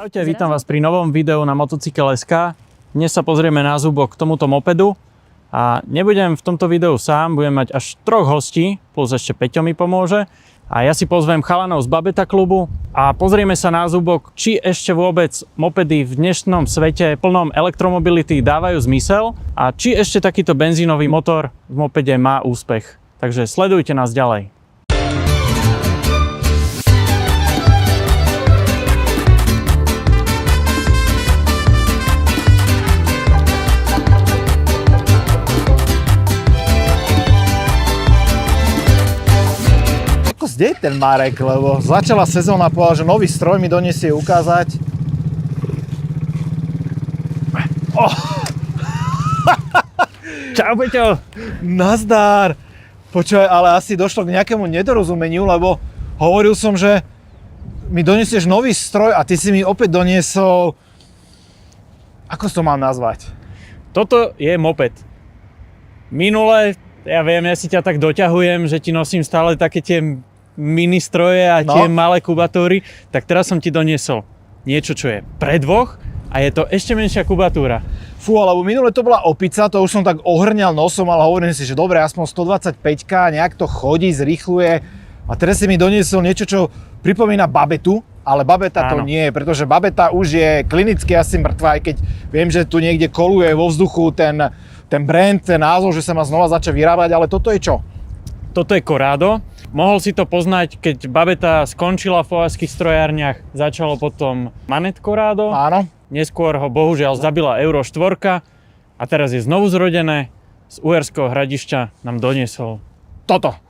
Čaute, vítam vás pri novom videu na Motocykel.sk. Dnes sa pozrieme na zúbok k tomuto mopedu a nebudem v tomto videu sám, budem mať až 3 hostí, plus ešte Peťo mi pomôže. A ja si pozvem chalanov z Babeta klubu a pozrieme sa na zúbok, či ešte vôbec mopedy v dnešnom svete plnom elektromobility dávajú zmysel a či ešte takýto benzínový motor v mopede má úspech. Takže sledujte nás ďalej. Kde je ten Marek, lebo začala sezóna, povedal, že nový stroj mi donesie ukázať. Oh. Čau, Peťo! Nazdar! Počúvaj, ale asi došlo k nejakému nedorozumeniu, lebo hovoril som, že mi donesieš nový stroj a ty si mi opäť doniesol... Ako to mám nazvať? Toto je moped. Minule, ja viem, ja si ťa tak doťahujem, že ti nosím stále také tie mini stroje a tie malé kubatúry, tak teraz som ti doniesol niečo, čo je pre dvoch a je to ešte menšia kubatúra. Fú, lebo minule to bola opica, to už som tak ohrňal nosom, ale hovorím si, že dobre, aspoň 125-ka, nejak to chodí, zrýchluje a teraz si mi doniesol niečo, čo pripomína Babetu, ale Babeta to nie je, pretože Babeta už je klinicky asi mŕtva, aj keď viem, že tu niekde koluje vo vzduchu ten brand, ten názov, že sa má znova začať vyrábať, ale toto je čo? Toto je Corrado. Mohol si to poznať, keď Babeta skončila v považských strojárniach, začalo potom Manet Corrado. Áno. Neskôr ho bohužiaľ zabila Euro 4 a teraz je znovu zrodené. Z Uherského Hradišťa nám doniesol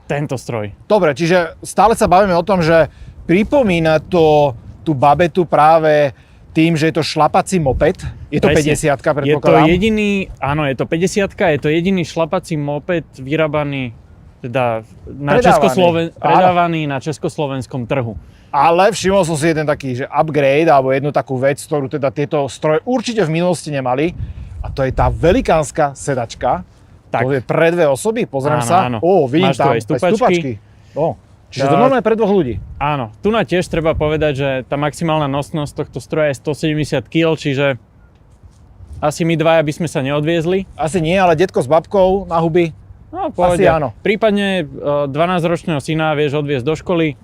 tento stroj. Dobre, čiže stále sa bavíme o tom, že pripomína to tú Babetu práve tým, že je to šlapací moped. Je to 50-ka, predpokladám. Je to 50-ka, je to jediný šlapací moped vyrábaný teda predávaný na československom trhu. Ale všimol som si jeden taký, že upgrade, alebo jednu takú vec, ktorú teda tieto stroje určite v minulosti nemali. A to je tá velikánska sedačka. Tak. To je pre 2 osoby, pozriem sa. Áno. Vidím tam aj stupačky. Čiže to normálne pre 2 ľudí. Áno, tu na tiež treba povedať, že tá maximálna nosnosť tohto stroja je 170 kg, čiže asi my dvaja by sme sa neodviezli. Asi nie, ale detko s babkou na huby. No, asi áno. Prípadne 12-ročného syna vieš odviezť do školy.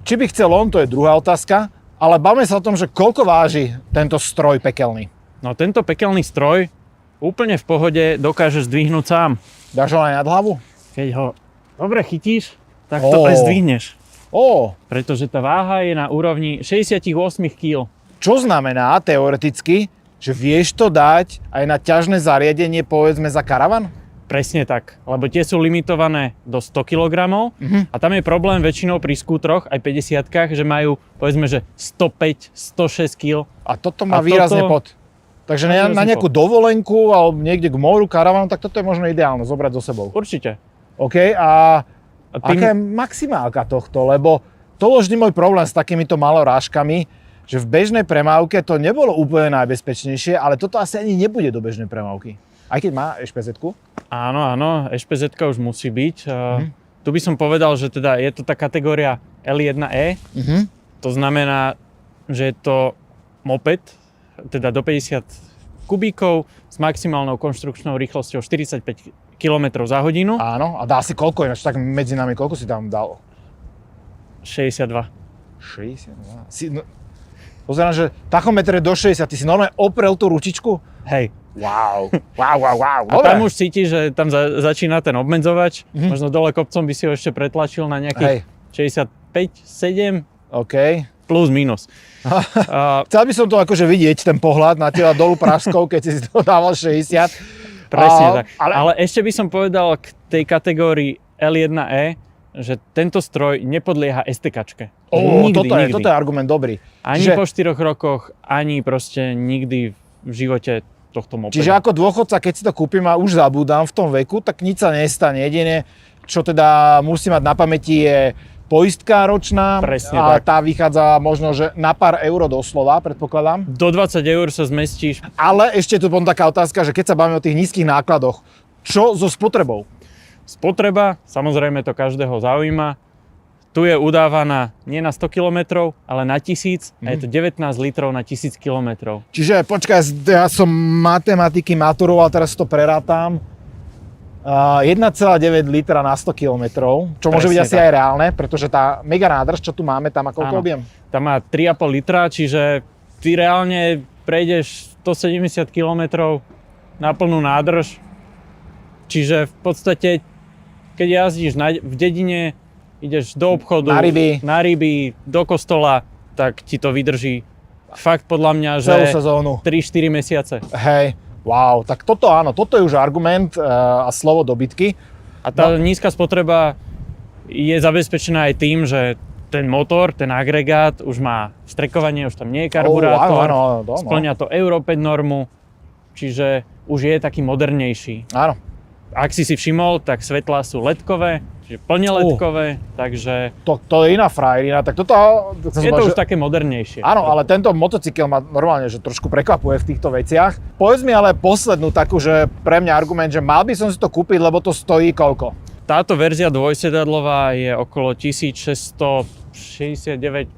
Či by chcel on, to je druhá otázka, ale bavme sa o tom, že koľko váži tento stroj pekelný. No tento pekelný stroj úplne v pohode dokáže zdvihnúť sám. Dáš ho aj nad hlavu? Keď ho dobre chytíš, tak to aj zdvihneš. Pretože tá váha je na úrovni 68 kg. Čo znamená teoreticky, že vieš to dať aj na ťažné zariadenie, povedzme za karavan? Presne tak, lebo tie sú limitované do 100 kg a tam je problém väčšinou pri skútroch, aj 50-kách, že majú povedzme, že 105, 106 kg. A toto má výrazne pod. Takže na nejakú dovolenku alebo niekde k moru, karavanu, tak toto je možno ideálne zobrať so sebou. Určite. OK, a aká je maximálka tohto? Lebo to bol vždy môj problém s takýmito malorážkami, že v bežnej premávke to nebolo úplne najbezpečnejšie, ale toto asi ani nebude do bežnej premávky. Aj keď má EŠPZ-ku? Áno, EŠPZ-ka už musí byť. Tu by som povedal, že teda je to tá kategória L1E. To znamená, že je to moped, teda do 50 kubíkov s maximálnou konštrukčnou rýchlosťou 45 km za hodinu. Áno, a dá si koľko ináč? Tak medzi nami, koľko si tam dal? 62. 62? Pozerám, že tachometer je do 60. Ty si normálne oprel tú ručičku? Hej. Wow. A tam už cítiš, že tam začína ten obmedzovač. Možno dole kopcom by si ho ešte pretlačil na nejakých 65, 7. OK. Plus, minus. Chcel by som to akože vidieť, ten pohľad na teba dolu Pražskou, keď si to dával 60. Presne tak. Ale ešte by som povedal k tej kategórii L1E, že tento stroj nepodlieha STK-čke. Toto je argument dobrý. Ani po 4 rokoch, ani proste nikdy v živote tohto mopeda. Čiže ako dôchodca, keď si to kúpim a už zabúdam v tom veku, tak nič sa nestane. Jedine, čo teda musí mať na pamäti, je poistka ročná. Presne a tak. Tá vychádza možno, že na pár eur doslova, predpokladám. Do 20 eur sa zmestíš. Ale ešte tu potom taká otázka, že keď sa bavíme o tých nízkych nákladoch, čo so spotrebou? Spotreba, samozrejme to každého zaujíma. Tu je udávaná nie na 100 km, ale na 1000 a je to 19 litrov na 1000 km. Čiže počkaj, ja som matematiky maturoval, teraz to prerátam. 1,9 litra na 100 km, čo môže byť asi aj reálne, pretože tá mega nádrž, čo tu máme, tam má koľko objem? Tam má 3,5 litra, čiže ty reálne prejdeš 170 km na plnú nádrž. Čiže v podstate, keď jazdíš v dedine, ideš do obchodu, na ryby, do kostola, tak ti to vydrží fakt podľa mňa, že celú sezónu. 3-4 mesiace. Hej, wow, tak toto áno, toto je už argument a slovo do bitky. A tá nízka spotreba je zabezpečená aj tým, že ten motor, ten agregát už má strekovanie, už tam nie je karburátor, spĺňa to Euro 5 normu, čiže už je taký modernejší. Áno. Ak si všimol, tak svetlá sú ledkové, čiže plne ledkové, takže... To je iná frajerina, tak toto... Je to už také modernejšie. Áno, ale tento motocykel ma normálne, že trošku prekvapuje v týchto veciach. Povedz mi ale poslednú takú, že pre mňa argument, že mal by som si to kúpiť, lebo to stojí koľko? Táto verzia dvojsedadlová je okolo 1669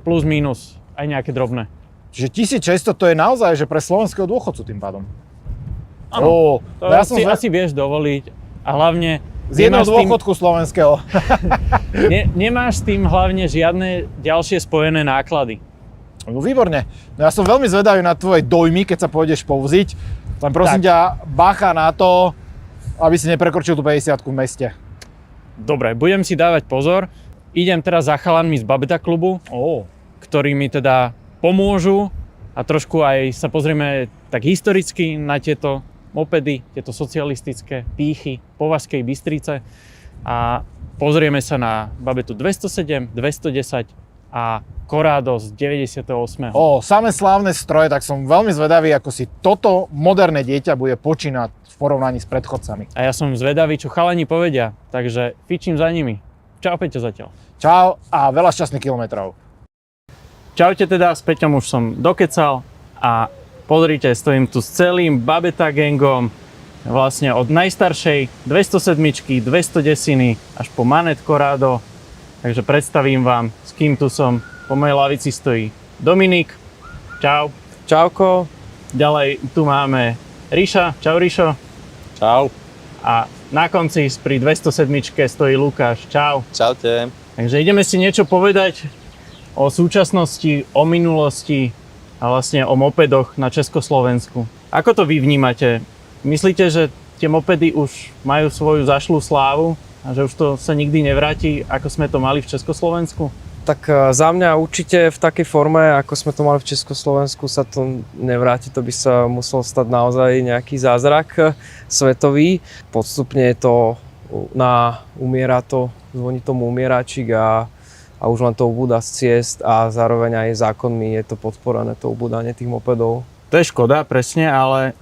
plus minus, aj nejaké drobné. Čiže 1600 to je naozaj, že pre slovenského dôchodcu tým pádom. Áno, to asi vieš dovoliť. A hlavne... Z jedného dôchodku slovenského. Nemáš s tým hlavne žiadne ďalšie spojené náklady. No výborne. No ja som veľmi zvedavý na tvoje dojmy, keď sa pôjdeš povziť. Len prosím ťa, bacha na to, aby si neprekročil tú 50-ku v meste. Dobre, budem si dávať pozor. Idem teraz za chalanmi z Babeta klubu, ktorí mi teda pomôžu a trošku aj sa pozrieme tak historicky na tieto mopedy, tieto socialistické pýchy Považskej Bystrice a pozrieme sa na Babetu 207, 210 a Corrado z 98. Samé slávne stroje, tak som veľmi zvedavý, ako si toto moderné dieťa bude počínať v porovnaní s predchodcami. A ja som zvedavý, čo chalani povedia, takže fičím za nimi. Čau Peťo zatiaľ. Čau a veľa šťastných kilometrov. Čaute teda, s Peťom už som dokecal a pozrite, stojím tu s celým Babeta gangom, vlastne od najstaršej 207, 210 až po Manet Corrado. Takže predstavím vám, s kým tu som. Po mojej lavici stojí Dominik. Čau. Čauko. Ďalej tu máme Ríša. Čau Ríšo. Čau. A na konci pri 207 stojí Lukáš. Čau. Čaute. Takže ideme si niečo povedať o súčasnosti, o minulosti a vlastne o mopedoch na Československu. Ako to vy vnímate? Myslíte, že tie mopedy už majú svoju zašlú slávu a že už to sa nikdy nevráti, ako sme to mali v Československu? Tak za mňa určite v takej forme, ako sme to mali v Československu, sa to nevráti. To by sa musel stať naozaj nejaký zázrak svetový. Podstupne je to umiera to, zvoní tomu umieračik a už len to ubúda z ciest a zároveň aj zákonmi je to podporené, to ubúdanie tých mopedov. To je škoda, presne, ale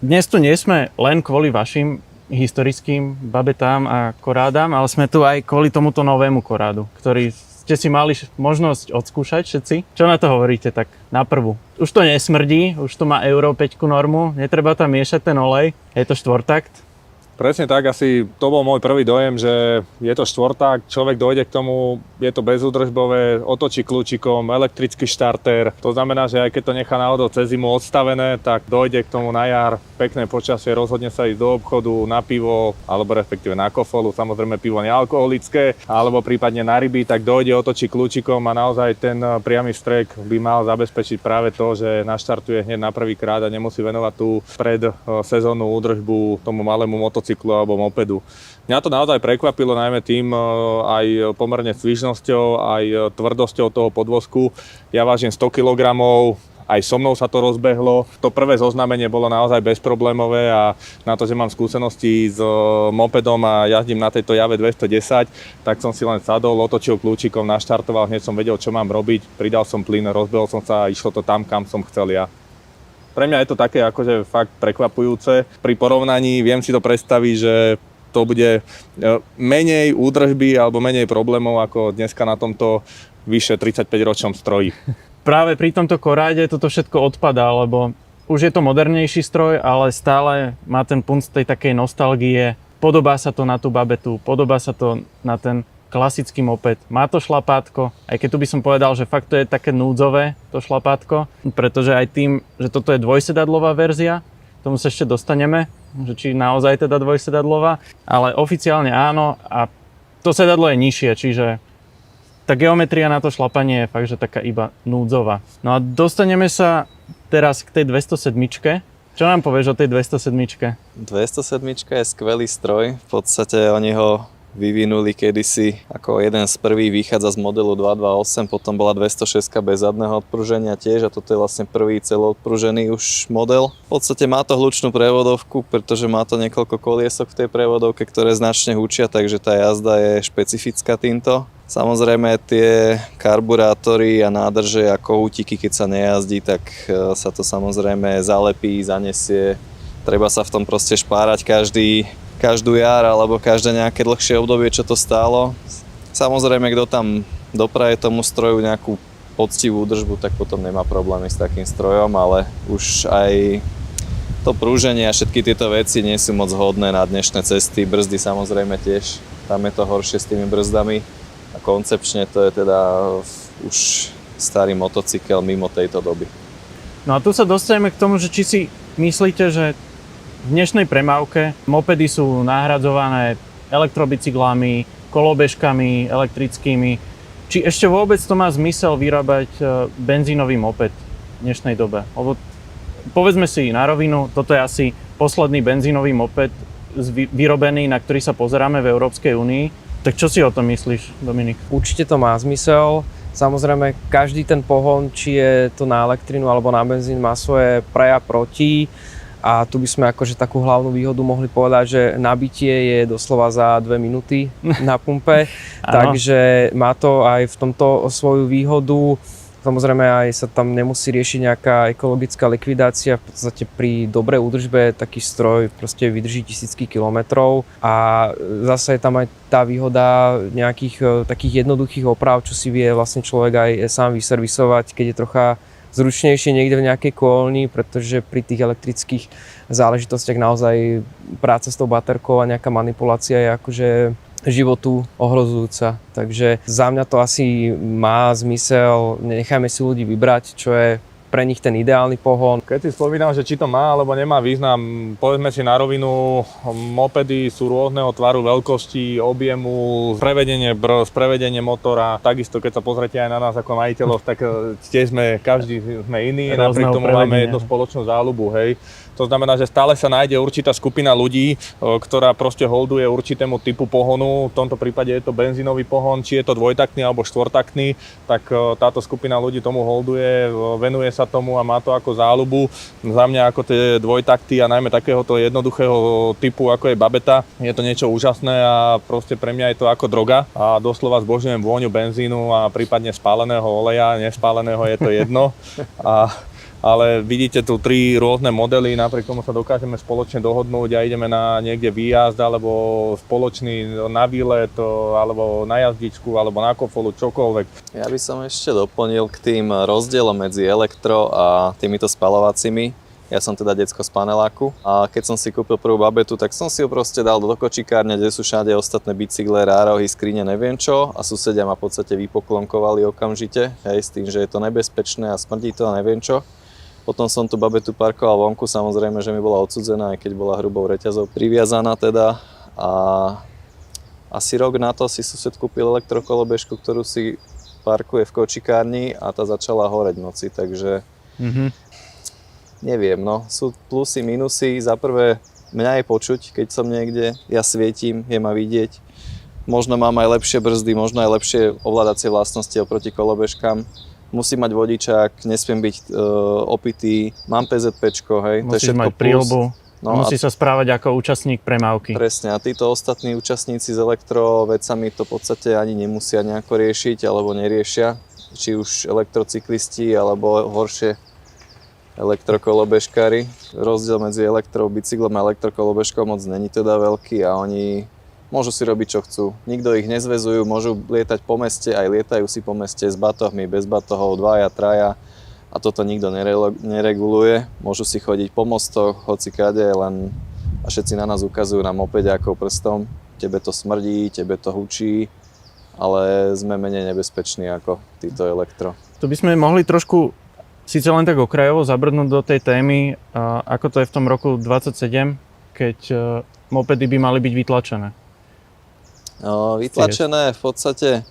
dnes tu nie sme len kvôli vašim historickým Babetám a Corrádám, ale sme tu aj kvôli tomuto novému Corrádu, ktorý ste si mali možnosť odskúšať všetci. Čo na to hovoríte tak na prvú? Už to nesmrdí, už to má Euro 5 normu, netreba tam miešať ten olej, je to štvortakt. Presne tak, asi to bol môj prvý dojem, že je to štvorták, človek dojde k tomu, je to bezúdržbové, otočí kľúčikom, elektrický štarter. To znamená, že aj keď to nechá náhodou cez zimu odstavené, tak dojde k tomu na jar, pekné počasie, rozhodne sa ísť do obchodu na pivo, alebo respektíve na kofolu, samozrejme pivo nealkoholické, alebo prípadne na ryby, tak dojde, otočí kľúčikom a naozaj ten priamy strek by mal zabezpečiť práve to, že naštartuje hneď na prvýkrát a nemusí venovať tú predsezónnu údržbu tomu malému motocyklu alebo mopedu. Mňa to naozaj prekvapilo najmä tým aj pomerne svižnosťou, aj tvrdosťou toho podvozku. Ja vážim 100 kg, aj so mnou sa to rozbehlo. To prvé zoznámenie bolo naozaj bezproblémové a na to, že mám skúsenosti s mopedom a jazdím na tejto Jave 210, tak som si len sadol, otočil kľúčikom, naštartoval, hneď som vedel, čo mám robiť, pridal som plyn, rozbehol som sa a išlo to tam, kam som chcel ja. Pre mňa je to také akože fakt prekvapujúce. Pri porovnaní viem si to predstaviť, že to bude menej údržby alebo menej problémov ako dneska na tomto vyše 35-ročnom stroji. Práve pri tomto Corráde toto všetko odpadá, lebo už je to modernejší stroj, ale stále má ten punc tej takej nostalgie. Podobá sa to na tú Babetu, podobá sa to na ten klasický moped. Má to šlapátko, aj keď tu by som povedal, že fakt to je také núdzové, to šlapátko, pretože aj tým, že toto je dvojsedadlová verzia, tomu sa ešte dostaneme, že či naozaj teda dvojsedadlová, ale oficiálne áno a to sedadlo je nižšie, čiže tá geometria na to šlapanie je fakt, že taká iba núdzová. No a dostaneme sa teraz k tej 207. Čo nám povieš o tej 207? 207 je skvelý stroj, v podstate oni ho vyvinuli kedysi ako jeden z prvých, vychádza z modelu 228, potom bola 206 bez zadného odpruženia tiež a toto je vlastne prvý celoodpružený už model. V podstate má to hlučnú prevodovku, pretože má to niekoľko koliesok v tej prevodovke, ktoré značne hučia, takže tá jazda je špecifická týmto. Samozrejme tie karburátory a nádrže a kohútiky, keď sa nejazdí, tak sa to samozrejme zalepí, zanesie. Treba sa v tom proste špárať každú jar alebo každé nejaké dlhšie obdobie, čo to stálo. Samozrejme, kto tam dopraje tomu stroju nejakú poctivú údržbu, tak potom nemá problémy s takým strojom, ale už aj to prúženie a všetky tieto veci nie sú moc hodné na dnešné cesty. Brzdy samozrejme tiež, tam je to horšie s tými brzdami a koncepčne to je teda už starý motocykel mimo tejto doby. No a tu sa dostaneme k tomu, že či si myslíte, že v dnešnej premávke mopedy sú nahradzované elektrobicyklami, kolobežkami elektrickými. Či ešte vôbec to má zmysel vyrábať benzínový moped v dnešnej dobe? Lebo povedzme si na rovinu, toto je asi posledný benzínový moped vyrobený, na ktorý sa pozeráme v Európskej únii. Tak čo si o tom myslíš, Dominik? Určite to má zmysel. Samozrejme, každý ten pohon, či je to na elektrinu alebo na benzín, má svoje pre a proti. A tu by sme akože takú hlavnú výhodu mohli povedať, že nabitie je doslova za 2 minúty na pumpe. Takže má to aj v tomto svoju výhodu. Samozrejme aj sa tam nemusí riešiť nejaká ekologická likvidácia. V podstate pri dobrej údržbe taký stroj proste vydrží tisícky kilometrov. A zase je tam aj tá výhoda nejakých takých jednoduchých oprav, čo si vie vlastne človek aj sám vyservisovať, keď je trocha zručnejšie niekde v nejakej kôlni, pretože pri tých elektrických záležitostiach naozaj práca s tou baterkou a nejaká manipulácia je akože životu ohrozujúca. Takže za mňa to asi má zmysel, nechajme si ľudí vybrať, čo je pre nich ten ideálny pohon. Keď si spomínam, že či to má alebo nemá význam, povedzme si na rovinu, mopedy sú rôzneho tvaru, veľkosti, objemu, prevedenie brzd, prevedenie motora. Takisto keď sa pozrite aj na nás ako majiteľov, tak tiež každý sme iný, napriek tomu máme jednu spoločnú záľubu, hej. To znamená, že stále sa nájde určitá skupina ľudí, ktorá proste holduje určitému typu pohonu. V tomto prípade je to benzínový pohon, či je to dvojtaktný alebo štvortaktný, tak táto skupina ľudí tomu holduje, venuje sa tomu a má to ako záľubu. Za mňa ako tie dvojtakty a najmä takéhoto jednoduchého typu ako je babeta, je to niečo úžasné a proste pre mňa je to ako droga a doslova zbožňujem vôňu benzínu a prípadne spáleného oleja, nespáleného je to jedno. Ale vidíte tu 3 rôzne modely, napriek tomu sa dokážeme spoločne dohodnúť a ideme na niekde výjazd alebo spoločný na výlet alebo na jazdičku alebo na kofolu, čokoľvek. Ja by som ešte doplnil k tým rozdielom medzi elektro a týmito spaľovacími. Ja som teda decko z paneláku a keď som si kúpil prvú babetu, tak som si ju proste dal do kočikárne, kde sú všade ostatné bicykle, rárohy, skrine, neviem čo a susedia ma v podstate vypoklonkovali okamžite, hej, s tým, že je to nebezpečné a smrdí to a neviem čo. Potom som tú babetu parkoval vonku, samozrejme, že mi bola odsudzená, aj keď bola hrubou reťazou priviazaná teda. A asi rok na to si sused kúpil elektrokolobežku, ktorú si parkuje v kočikárni a tá začala horeť v noci, takže neviem, no, sú plusy, minusy. Za prvé, mňa je počuť, keď som niekde, ja svietim, je ma vidieť. Možno mám aj lepšie brzdy, možno aj lepšie ovládacie vlastnosti oproti kolobežkám. Musím mať vodičák, nesmiem byť opitý, mám PZPčko, hej, to je všetko mať príľbu, no musí sa správať ako účastník premávky. Presne, a títo ostatní účastníci s elektrovecami to v podstate ani nemusia nejako riešiť alebo neriešia, či už elektrocyklisti alebo horšie elektrokolobežkári. Rozdiel medzi elektrobicyklom a elektrokolobežkou moc není teda veľký a oni môžu si robiť, čo chcú. Nikto ich nezväzujú, môžu lietať po meste, aj lietajú si po meste s batohmi, bez batohov, 2, 3 a toto nikto nereguluje. Môžu si chodiť po mostoch, hoci kade, len a všetci na nás ukazujú na mopediákov prstom. Tebe to smrdí, tebe to hučí. ale sme menej nebezpeční ako títo elektro. Tu by sme mohli trošku, síce len tak okrajovo, zabrnúť do tej témy, ako to je v tom roku 27, keď mopedy by mali byť vytlačené. Vytlačené v podstate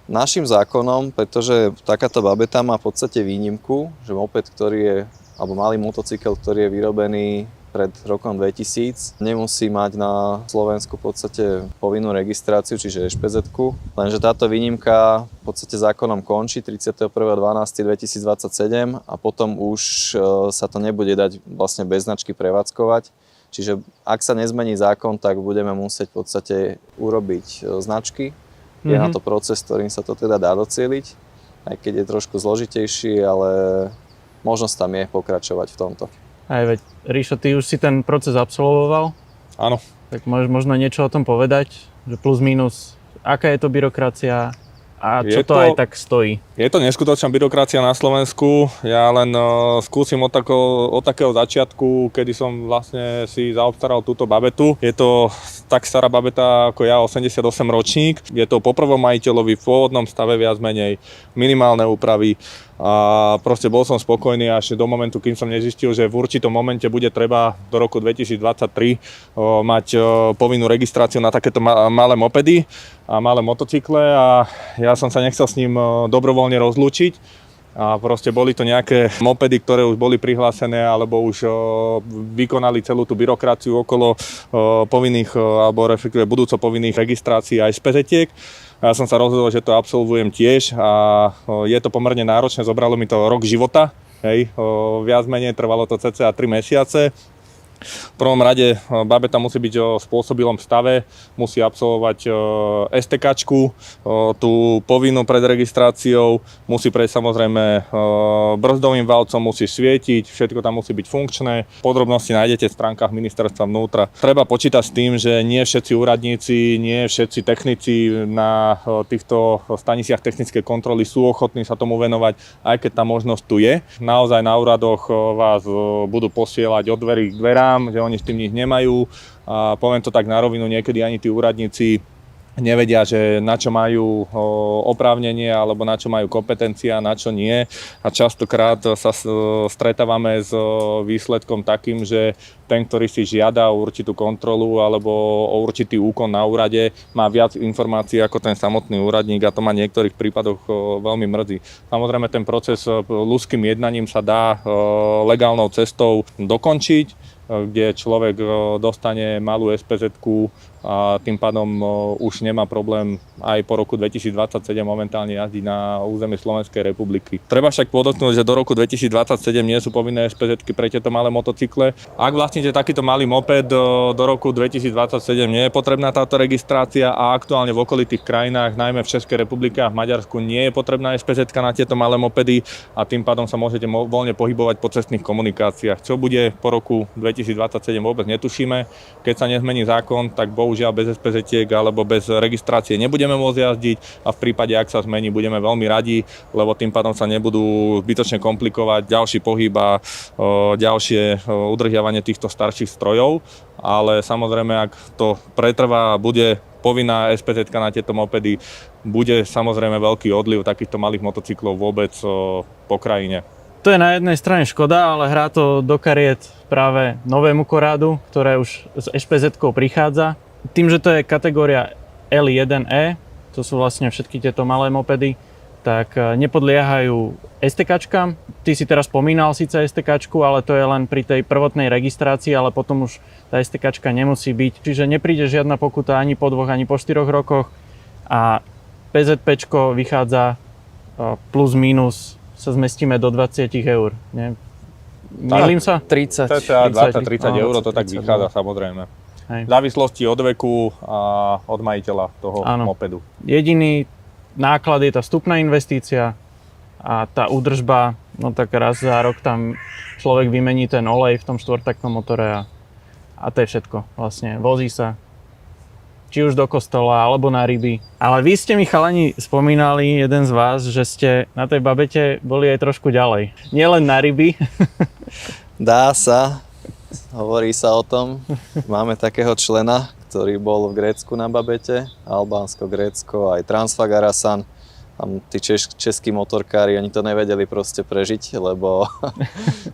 našim zákonom, pretože takáto babeta má v podstate výnimku, že moped, ktorý je, alebo malý motocykel, ktorý je vyrobený pred rokom 2000, nemusí mať na Slovensku v podstate povinnú registráciu, čiže ešpezetku. Lenže táto výnimka v podstate zákonom končí 31.12.2027 a potom už sa to nebude dať vlastne bez značky prevádzkovať. Čiže ak sa nezmení zákon, tak budeme musieť v podstate urobiť značky. Je na to proces, ktorým sa to teda dá docieliť, aj keď je trošku zložitejší, ale možnosť tam je pokračovať v tomto. Aj veď, Ríšo, ty už si ten proces absolvoval, Áno. tak môžeš možno niečo o tom povedať, že plus minus, aká je to byrokracia a čo to aj tak stojí? Je to neskutočná byrokracia na Slovensku. Ja len skúsim od takého začiatku, kedy som vlastne si zaobstaral túto babetu. Je to tak stará babeta ako ja, 88 ročník. Je to po prvom majiteľovi v pôvodnom stave viac menej, minimálne úpravy. A proste bol som spokojný až do momentu, kým som nezistil, že v určitom momente bude treba do roku 2023 mať povinnú registráciu na takéto malé mopedy a malé motocykle a ja som sa nechcel s ním dobrovoľne rozlúčiť. A proste boli to nejaké mopedy, ktoré už boli prihlásené alebo už vykonali celú tú byrokraciu okolo povinných alebo respektíve budúco povinných registrácií aj SPZ-tiek. Ja som sa rozhodol, že to absolvujem tiež a je to pomerne náročné, zobralo mi to rok života, hej, viac menej trvalo to cca 3 mesiace. V prvom rade babeta musí byť v spôsobilom stave, musí absolvovať STKčku, tú povinnú pred registráciou, musí prejsť samozrejme brzdovým valcom, musí svietiť, všetko tam musí byť funkčné. Podrobnosti nájdete v stránkach ministerstva vnútra. Treba počítať s tým, že nie všetci úradníci, nie všetci technici na týchto staniciach technickej kontroly sú ochotní sa tomu venovať, aj keď tá možnosť tu je. Naozaj na úradoch vás budú posielať od dverí k dverám, že oni s tým nič nemajú a poviem to tak na rovinu, niekedy ani tí úradníci nevedia, že na čo majú oprávnenie alebo na čo majú kompetencia, na čo nie a častokrát sa stretávame s výsledkom takým, že ten, ktorý si žiada o určitú kontrolu alebo o určitý úkon na úrade, má viac informácií ako ten samotný úradník a to ma v niektorých prípadoch veľmi mrzí. Samozrejme ten proces ľudským jednaním sa dá legálnou cestou dokončiť, kde človek dostane malú SPZ-ku a tým pádom už nemá problém aj po roku 2027 momentálne jazdiť na území Slovenskej republiky. Treba však podotknúť, že do roku 2027 nie sú povinné SPZ-ky pre tieto malé motocykle. Ak vlastníte takýto malý moped do roku 2027 nie je potrebná táto registrácia a aktuálne v okolitých krajinách, najmä v Českej republike a v Maďarsku nie je potrebná SPZ-ka na tieto malé mopedy a tým pádom sa môžete voľne pohybovať po cestných komunikáciách. Čo bude po roku 2027 vôbec netušíme. Keď sa nezmení zákon, tak bohužiaľ bez SPZ-tiek alebo bez registrácie nebudeme môcť jazdiť a v prípade, ak sa zmení, budeme veľmi radi, lebo tým pádom sa nebudú zbytočne komplikovať ďalší pohyb a ďalšie udržiavanie týchto starších strojov. Ale samozrejme, ak to pretrvá a bude povinná SPZ-ka na tieto mopedy, bude samozrejme veľký odliv takýchto malých motocyklov vôbec po krajine. To je na jednej strane škoda, ale hrá to do kariet práve novému Corádu, ktoré už s SPZ-kou prichádza. Tým, že to je kategória L1E, to sú vlastne všetky tieto malé mopedy, tak nepodliehajú STKčkám. Ty si teraz spomínal síce STKčku, ale to je len pri tej prvotnej registrácii, ale potom už tá STKčka nemusí byť. Čiže nepríde žiadna pokuta ani po 2, ani po 4 rokoch a PZPčko vychádza plus minus sa zmestíme do 20 eur. Mýlim sa? 30. Cca 20-30 eur, to tak vychádza samozrejme. Hej. V závislosti od veku a od majiteľa toho mopedu. Jediný náklad je tá vstupná investícia a tá údržba, no tak raz za rok tam človek vymení ten olej v tom štvortaktnom motore a to je všetko. Vlastne vozí sa či už do kostola, alebo na ryby. Ale vy ste mi chalani spomínali, jeden z vás, že ste na tej babete boli aj trošku ďalej. Nielen na ryby. Dá sa, hovorí sa o tom. Máme takého člena, ktorý bol v Grécku na babete, Albánsko, Grécko, aj Transfagarasan. Tam tí českí motorkári, oni to nevedeli proste prežiť, lebo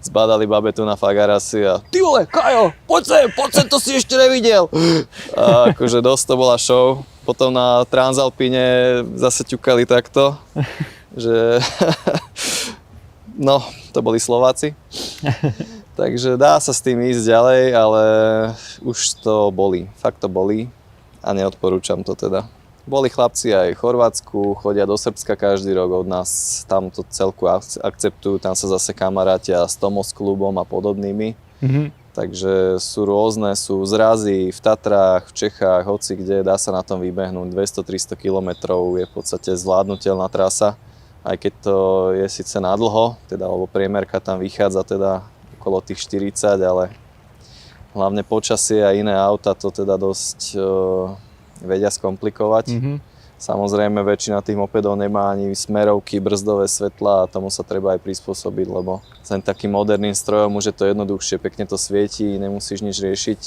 zbadali babetu na Fagarasi a ty vole, Kajo, poď sem, to si ešte nevidel. A akože dosť to bola show. Potom na Transalpine zase ťukali takto, že no, to boli Slováci. Takže dá sa s tým ísť ďalej, ale už to bolí. Fakt to bolí a neodporúčam to teda. Boli chlapci aj v Chorvátsku, chodia do Srbska každý rok od nás, tam to celku akceptujú, tam sa zase kamarátia s Tomos klubom a podobnými. Takže sú rôzne, sú zrazy v Tatrách, v Čechách, hoci kde, dá sa na tom vybehnúť. 200-300 km je v podstate zvládnutelná trasa, aj keď to je síce nadlho, teda, lebo priemerka tam vychádza teda okolo tých 40, ale hlavne počasie a iné auta to teda dosť vedia skomplikovať. Samozrejme, väčšina tých mopedov nemá ani smerovky, brzdové svetlá a tomu sa treba aj prispôsobiť, lebo len takým moderným strojom už je to jednoduchšie, pekne to svieti, nemusíš nič riešiť.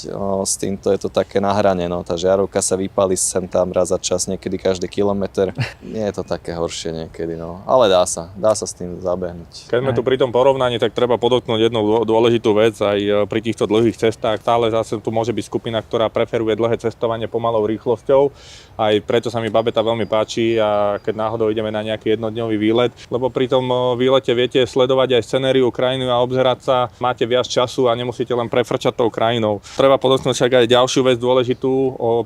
S týmto je to také na hrane, no. Tá žiarovka sa vypáli sem tam raz za čas, niekedy každý kilometr. Nie je to také horšie niekedy, no. Ale dá sa s tým zabehnúť. Keď sme tu pri tom porovnaní, tak treba podotknúť jednu dôležitú vec aj pri týchto dlhých cestách. Stále zase tu môže byť skupina, ktorá preferuje dlhé cestovanie pomalou rýchlosťou. Aj preto sa mi babeta veľmi páči a keď náhodou ideme na nejaký jednodňový výlet, lebo pri tom výlete viete sledovať aj scenériu, krajinu a obzerať sa, máte viac času a nemusíte len prefrčať tou krajinou. Treba podotknúť však aj ďalšiu vec dôležitú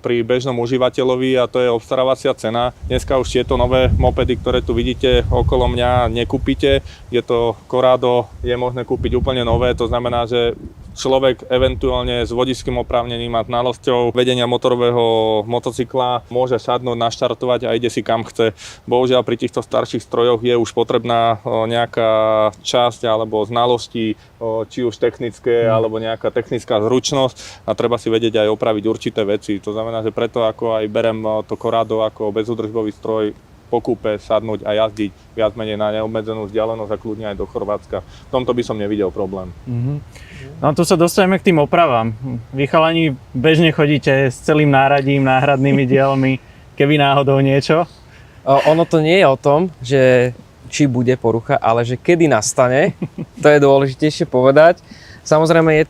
pri bežnom užívateľovi a to je obstarávacia cena. Dneska už tieto nové mopedy, ktoré tu vidíte okolo mňa, nekúpite. Je to Corrado, je možné kúpiť úplne nové, to znamená, že človek eventuálne s vodičským oprávnením a znalosťou vedenia motorového motocykla môže sadnúť, naštartovať a ide si kam chce. Bohužiaľ pri týchto starších strojoch je už potrebná nejaká časť alebo znalosti, či už technické alebo nejaká technická zručnosť a treba si vedieť aj opraviť určité veci. To znamená, že preto ako aj berem to Corrado ako bezúdržbový stroj po kúpe sadnúť a jazdiť viac menej na neobmedzenú vzdialenosť a kľudne aj do Chorvátska. V tomto by som nevidel problém. No tu sa dostaneme k tým opravám. Vy chalani bežne chodíte s celým náradím, náhradnými dielmi, keby náhodou niečo? Ono to nie je o tom, že či bude porucha, ale že kedy nastane, to je dôležitejšie povedať. Samozrejme je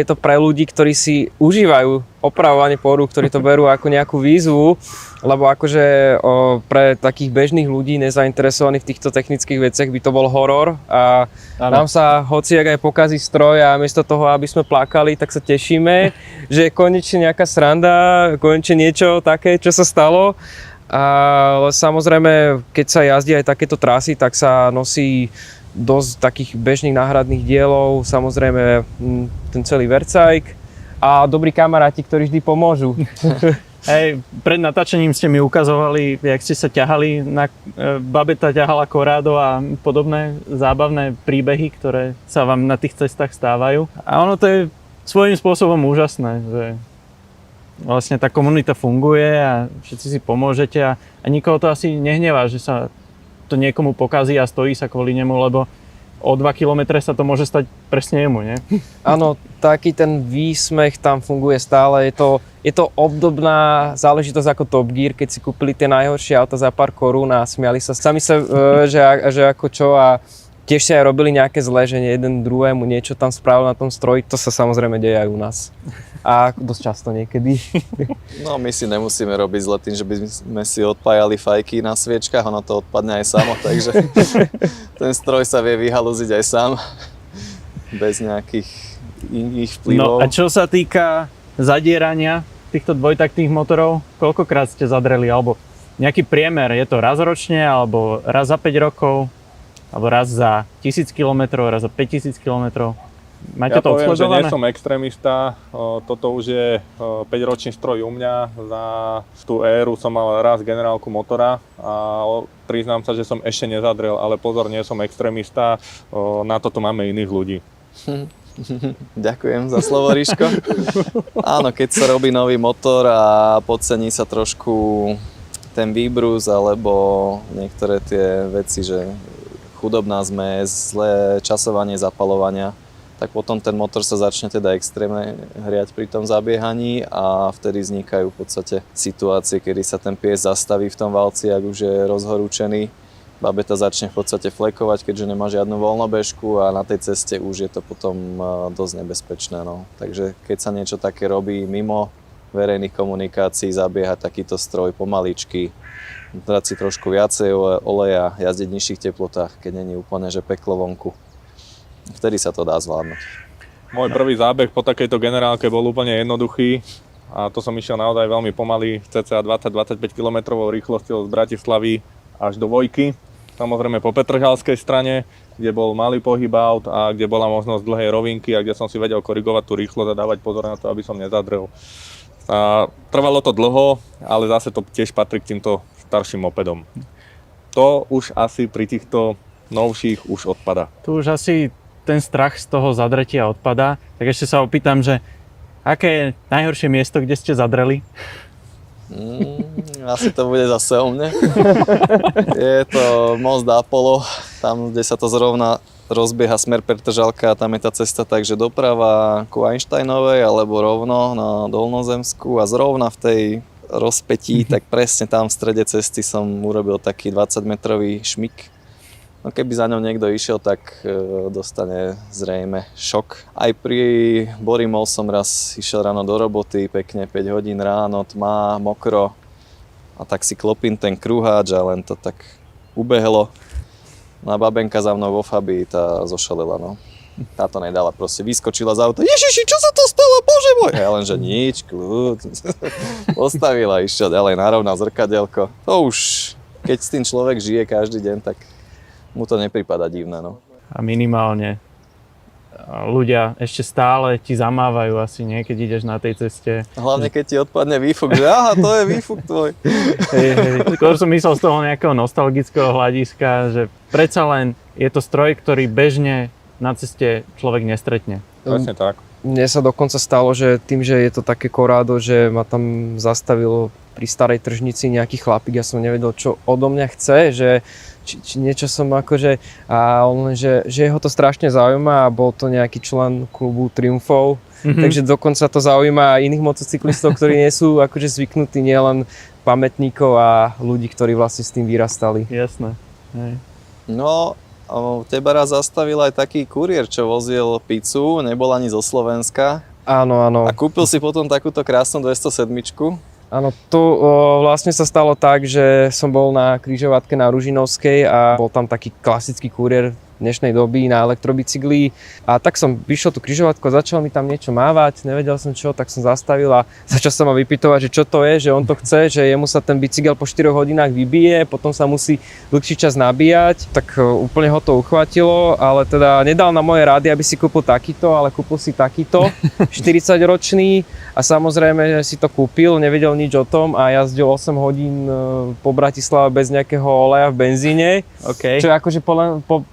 to pre ľudí, ktorí si užívajú opravovanie porúch, ktorí to berú ako nejakú výzvu, lebo akože pre takých bežných ľudí nezainteresovaných v týchto technických veciach by to bol horor a nám sa hociak aj pokazí stroj a miesto toho, aby sme plakali, tak sa tešíme, že je konečne nejaká sranda, konečne niečo také, čo sa stalo. Ale samozrejme, keď sa jazdí aj takéto trasy, tak sa nosí dosť takých bežných náhradných dielov, samozrejme ten celý vercajk a dobrí kamaráti, ktorí vždy pomôžu. Hej, pred natáčením ste mi ukazovali, jak ste sa ťahali, babeta ťahala Corrado a podobné zábavné príbehy, ktoré sa vám na tých cestách stávajú. A ono to je svojím spôsobom úžasné, že vlastne tá komunita funguje a všetci si pomôžete a nikoho to asi nehnevá, že sa to niekomu pokazí a stojí sa kvôli nemu, lebo o 2 kilometre sa to môže stať presne jemu, nie? Áno, taký ten výsmech tam funguje stále. Je to obdobná záležitosť ako Top Gear, keď si kúpili tie najhoršie auta za pár korún a smiali sa sami sa, že ako čo a tiež si aj robili nejaké zlé, že jeden druhému niečo tam spravil na tom stroji. To sa samozrejme deje aj u nás. A dosť často niekedy. No my si nemusíme robiť zle tým, že by sme si odpájali fajky na sviečkach, ono to odpadne aj samo, takže ten stroj sa vie vyhalúziť aj sám, bez nejakých iných vplyvov. No a čo sa týka zadierania týchto dvojtaktných motorov, koľkokrát ste zadreli, alebo nejaký priemer, je to raz ročne, alebo raz za 5 rokov, alebo raz za 1000 km, raz za 5000 km? Máte ja to poviem, odsledované? že nie som extrémista, toto už je 5-ročný stroj u mňa, za tú éru som mal raz generálku motora a priznám sa, že som ešte nezadrel, ale pozor, nie som extrémista, na toto máme iných ľudí. Ďakujem za slovo, Ríško. Áno, keď sa robí nový motor a podcení sa trošku ten výbrus alebo niektoré tie veci, že chudobná zmes, zlé časovanie zapaľovania, tak potom ten motor sa začne teda extrémne hriať pri tom zabiehaní a vtedy vznikajú v podstate situácie, kedy sa ten pies zastaví v tom valci, ak už je rozhorúčený. Babeta začne v podstate flekovať, keďže nemá žiadnu voľnobežku a na tej ceste už je to potom dosť nebezpečné. No. Takže keď sa niečo také robí mimo verejných komunikácií, zabieha takýto stroj pomaličky, dať si trošku viacej oleja, jazdiť v nižších teplotách, keď není úplne že peklo vonku. Vtedy sa to dá zvládnuť. Môj prvý zábeh po takejto generálke bol úplne jednoduchý a to som išiel naozaj veľmi pomaly, cca 20-25 km rýchlosťou z Bratislavy až do Vojky. Samozrejme po Petržalskej strane, kde bol malý pohyb aut a kde bola možnosť dlhej rovinky a kde som si vedel korigovať tú rýchlosť a dávať pozor na to, aby som nezadrel. A trvalo to dlho, ale zase to tiež patrí k týmto starším mopedom. To už asi pri týchto novších už odpada. Tu už asi ten strach z toho zadretia odpadá. Tak ešte sa opýtam, že aké je najhoršie miesto, kde ste zadreli? Asi to bude zase o mne. Je to most Apollo, tam, kde sa to zrovna rozbieha smer Petržalka, tam je tá cesta takže doprava ku Einsteinovej alebo rovno na Dolnozemskú a zrovna v tej rozpetí, tak presne tam v strede cesty som urobil taký 20-metrový šmik. No keby za ňou niekto išiel, tak dostane zrejme šok. Aj pri Borimol som raz išiel ráno do roboty, pekne 5 hodín ráno, tma, mokro a tak si klopím ten kruháč a len to tak ubehlo. No a babenka za mnou vo Fabii, tá zošalila, no. Tá to nedala, proste vyskočila z auta. Ježiši, čo sa to stalo, bože môj! Ja lenže nič, kľud. Postavila, išla ďalej, narovná zrkadielko. To už, keď s tým človek žije každý deň, tak mu to nepripada divné, no. A minimálne ľudia ešte stále ti zamávajú asi, nie? Keď ideš na tej ceste. Hlavne keď ti odpadne výfuk, že aha, to je výfuk tvoj. Skôr som myslel z toho nejakého nostalgického hľadiska, že predsa len je to stroj, ktorý bežne na ceste človek nestretne. Presne tak. Mne sa dokonca stalo, že tým, že je to také korádo, že ma tam zastavilo pri starej tržnici nejaký chlapík, ja som nevedel, čo odo mňa chce, že či niečo som akože, a on že ho to strašne zaujíma a bol to nejaký člen klubu Triumfov, takže dokonca to zaujíma aj iných motocyklistov, ktorí nie sú akože zvyknutí, nielen pamätníkov a ľudí, ktorí vlastne s tým vyrastali. Jasné. Hej. No, teba raz zastavil aj taký kuriér, čo vozil pizzu, nebol ani zo Slovenska. Áno, áno. A kúpil si potom takúto krásnu 207. Áno, to vlastne sa stalo tak, že som bol na križovatke na Ružinovskej a bol tam taký klasický kuriér dnešnej doby na elektrobicykli a tak som vyšiel tú križovatku a začal mi tam niečo mávať, nevedel som čo, tak som zastavil a začal sa ma vypytovať, že čo to je, že on to chce, že jemu sa ten bicykel po 4 hodinách vybije, potom sa musí dlhší čas nabíjať, tak úplne ho to uchvátilo, ale teda nedal na moje rády, aby si kúpil takýto, ale kúpil si takýto, 40-ročný a samozrejme si to kúpil, nevedel nič o tom a jazdil 8 hodín po Bratislave bez nejakého oleja v benzíne, Okay. čo je akože